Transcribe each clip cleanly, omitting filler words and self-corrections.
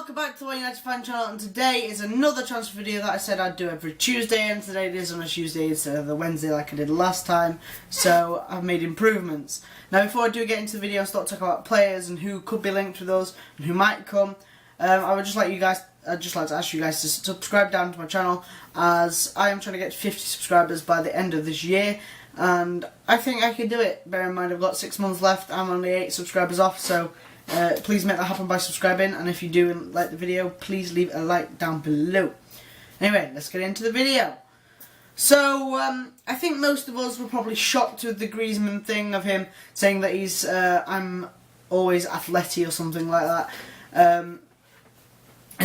welcome back to the United Fan channel, and today is another transfer video that I said I'd do every Tuesday, and today it is on a Tuesday instead of the Wednesday like I did last time, so I've made improvements. Now before I do get into the video and start talking about players and who could be linked with us and who might come, I would just like to ask you guys to subscribe down to my channel, as I am trying to get to 50 subscribers by the end of this year, and I think I can do it. Bear in mind I've got 6 months left, I'm only 8 subscribers off, so please make that happen by subscribing, and if you do like the video, please leave a like down below. Anyway, let's get into the video. So, I think most of us were probably shocked with the Griezmann thing of him saying that he's, I'm always athletic or something like that, and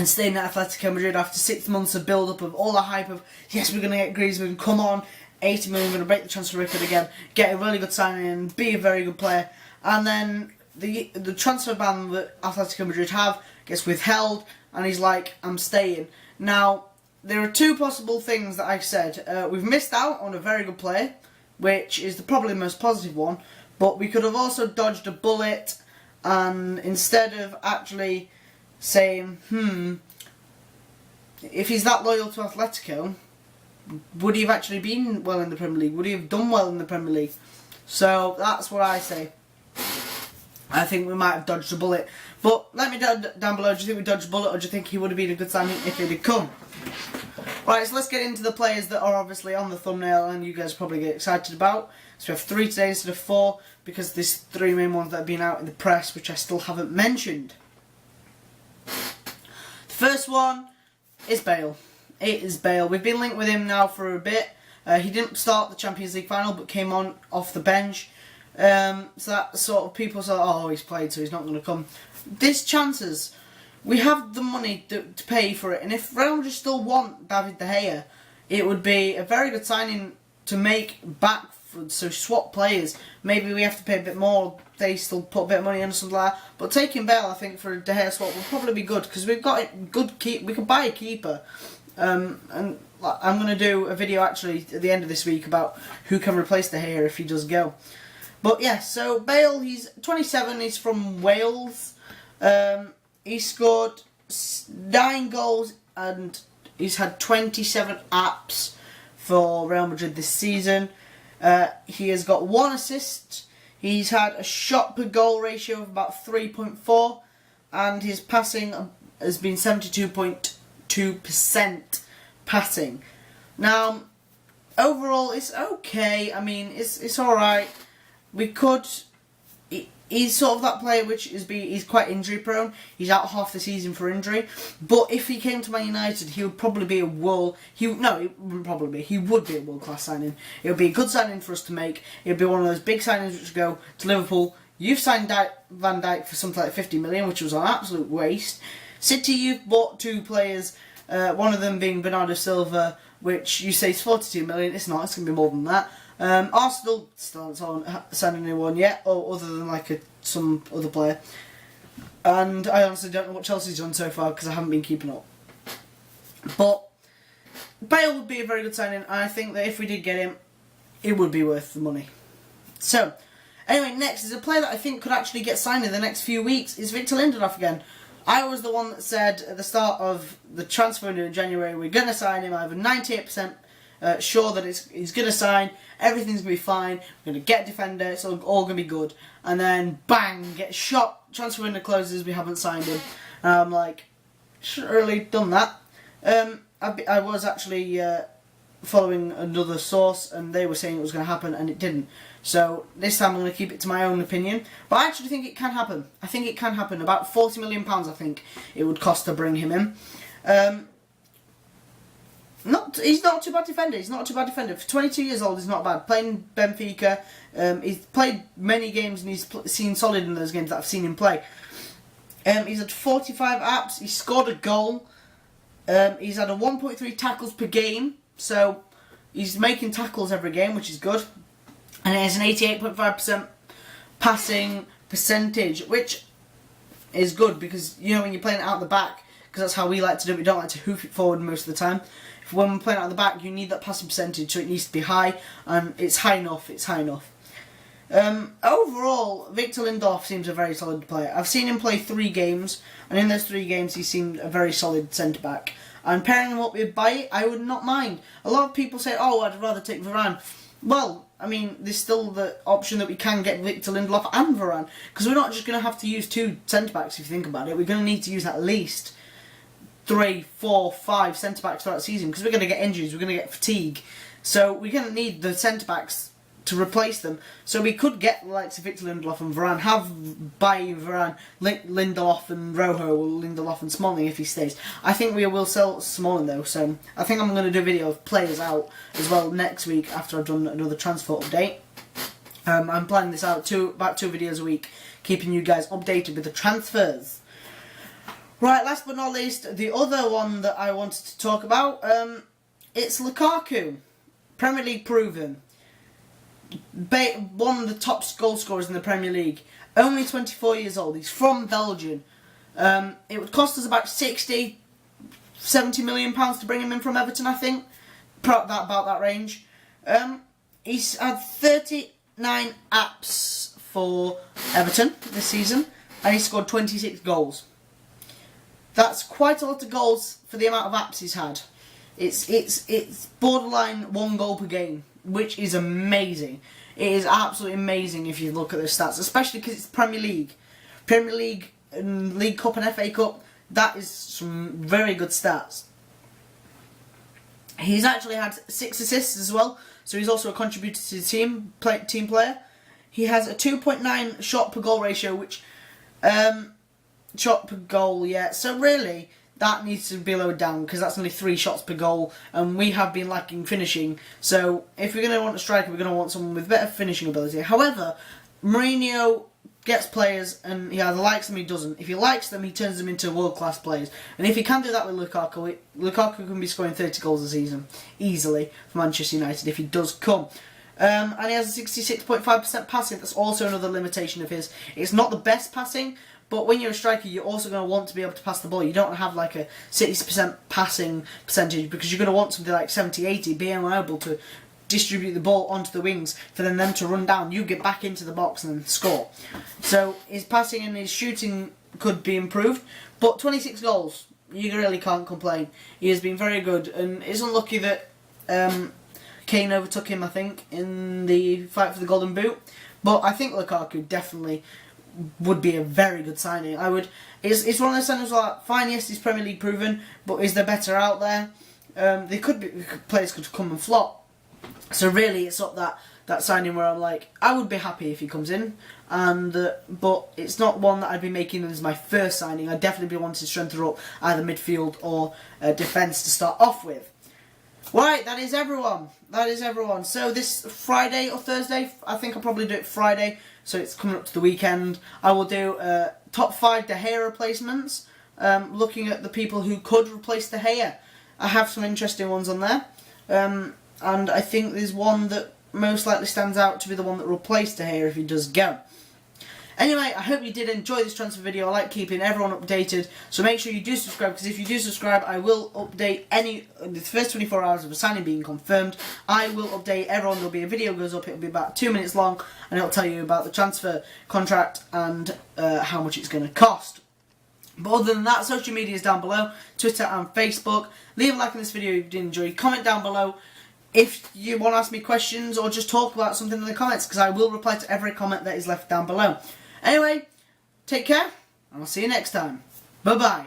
staying at Atletico Madrid after 6 months of build-up of all the hype of, yes, we're going to get Griezmann, come on, 80 million, we're going to break the transfer record again, get a really good signing and be a very good player, and then the transfer ban that Atletico Madrid have gets withheld, and he's like, I'm staying. Now, there are two possible things that I said. We've missed out on a very good player, which is probably the most positive one, but we could have also dodged a bullet, and instead of actually saying, if he's that loyal to Atletico, would he have actually been well in the Premier League? Would he have done well in the Premier League? So, that's what I say. I think we might have dodged a bullet. But let me know down below, do you think we dodged a bullet, or do you think he would have been a good signing if he'd have come? Right, so let's get into the players that are obviously on the thumbnail and you guys probably get excited about. So we have 3 today instead of 4, because there's 3 main ones that have been out in the press, which I still haven't mentioned. The first one is Bale. It is Bale. We've been linked with him now for a bit. He didn't start the Champions League final, but came on off the bench. So that sort of people say, oh, he's played, so he's not going to come. There's chances. We have the money to pay for it, and if Real Madrid still want David De Gea, it would be a very good signing to make back, so swap players. Maybe we have to pay a bit more, they still put a bit of money in or something like that. But taking Bale, I think, for a De Gea swap will probably be good, because we've got a good we could buy a keeper. And I'm going to do a video actually at the end of this week about who can replace De Gea if he does go. But yeah, so Bale, he's 27, he's from Wales. He scored 9 goals and he's had 27 apps for Real Madrid this season. He has got 1 assist. He's had a shot per goal ratio of about 3.4, and his passing has been 72.2% passing. Now, overall, it's okay. I mean, it's alright. We could. He's sort of that player which he's quite injury prone. He's out half the season for injury. But if he came to Man United, he would probably be he would be a world class signing. It would be a good signing for us to make. It would be one of those big signings which would go to Liverpool. You've signed Van Dijk for something like 50 million, which was an absolute waste. City, you've bought 2 players. One of them being Bernardo Silva, which you say is 42 million. It's not. It's going to be more than that. Arsenal still haven't signed anyone yet, or other than like some other player. And I honestly don't know what Chelsea's done so far because I haven't been keeping up. But Bale would be a very good signing, and I think that if we did get him, it would be worth the money. So, anyway, next is a player that I think could actually get signed in the next few weeks. Is Victor Lindelof again. I was the one that said at the start of the transfer window in January, we're going to sign him. I have a 98% sure that he's going to sign, everything's going to be fine, we're going to get a defender, it's all going to be good. And then, bang, get shot, transfer window closes, we haven't signed him. And I'm like, shouldn't have really done that. I was actually following another source, and they were saying it was going to happen, and it didn't. So, this time I'm going to keep it to my own opinion. But I actually think it can happen. I think it can happen. About £40 million, I think, it would cost to bring him in. He's not too bad defender. He's not too bad defender. For 22 years old, he's not bad. Playing Benfica, he's played many games and he's seen solid in those games that I've seen him play. He's had 45 apps. He's scored a goal. He's had a 1.3 tackles per game. So he's making tackles every game, which is good. And he has an 88.5% passing percentage, which is good because, you know, when you're playing it out the back, because that's how we like to do it, we don't like to hoof it forward most of the time. When we're playing out the back, you need that passing percentage, so it needs to be high, and it's high enough. Overall, Victor Lindelof seems a very solid player. I've seen him play 3 games, and in those 3 games he seemed a very solid centre-back. And pairing him up with Bailly, I would not mind. A lot of people say, oh, I'd rather take Varane. Well, I mean, there's still the option that we can get Victor Lindelof and Varane, because we're not just going to have to use 2 centre-backs if you think about it. We're going to need to use at least 3, 4, 5 centre-backs throughout the season, because we're going to get injuries, we're going to get fatigue. So we're going to need the centre-backs to replace them. So we could get the likes of Victor Lindelof and Varane, have Bailly, Varane, Lindelof and Rojo, or Lindelof and Smalling if he stays. I think we will sell Smalling though, so I think I'm going to do a video of players out as well next week after I've done another transfer update. I'm planning this out about 2 videos a week, keeping you guys updated with the transfers. Right, last but not least, the other one that I wanted to talk about, it's Lukaku. Premier League proven. One of the top goal scorers in the Premier League. Only 24 years old. He's from Belgium. It would cost us about 60, 70 million pounds to bring him in from Everton, I think. About that range. He's had 39 apps for Everton this season, and he scored 26 goals. That's quite a lot of goals for the amount of apps he's had. It's borderline 1 goal per game, which is amazing. It is absolutely amazing if you look at the stats, especially because it's Premier League. Premier League, and League Cup and FA Cup, that is some very good stats. He's actually had 6 assists as well, so he's also a contributor to the team player. He has a 2.9 shot per goal ratio, which shot per goal, yeah. So really, that needs to be lowered down because that's only 3 shots per goal, and we have been lacking finishing. So if we're going to want a striker, we're going to want someone with better finishing ability. However, Mourinho gets players, and he either likes them or he doesn't. If he likes them, he turns them into world-class players. And if he can do that with Lukaku, Lukaku can be scoring 30 goals a season easily for Manchester United if he does come. And he has a 66.5% passing. That's also another limitation of his. It's not the best passing, but when you're a striker, you're also going to want to be able to pass the ball. You don't have like a 60% passing percentage because you're going to want something like 70-80, being able to distribute the ball onto the wings for them to run down. You get back into the box and then score. So his passing and his shooting could be improved, but 26 goals, you really can't complain. He has been very good, and it's unlucky that Kane overtook him, I think, in the fight for the Golden Boot. But I think Lukaku definitely would be a very good signing. It's one of those signings like, fine, yes, he's Premier League proven, but is there better out there? Players could come and flop. So really, it's not that signing where I'm like, I would be happy if he comes in, but it's not one that I'd be making as my first signing. I'd definitely be wanting to strengthen up either midfield or defence to start off with. Right, that is everyone. So this Friday or Thursday, I think I'll probably do it Friday, so it's coming up to the weekend, I will do top 5 De Gea replacements, looking at the people who could replace De Gea. I have some interesting ones on there, and I think there's one that most likely stands out to be the one that will replace De Gea if he does go. Anyway, I hope you did enjoy this transfer video. I like keeping everyone updated, so make sure you do subscribe, because if you do subscribe, I will update the first 24 hours of a signing being confirmed. I will update everyone. There'll be a video goes up, it'll be about 2 minutes long, and it'll tell you about the transfer contract and how much it's going to cost. But other than that, social media is down below, Twitter and Facebook. Leave a like on this video if you did enjoy. Comment down below if you want to ask me questions or just talk about something in the comments, because I will reply to every comment that is left down below. Anyway, take care, and I'll see you next time. Bye-bye.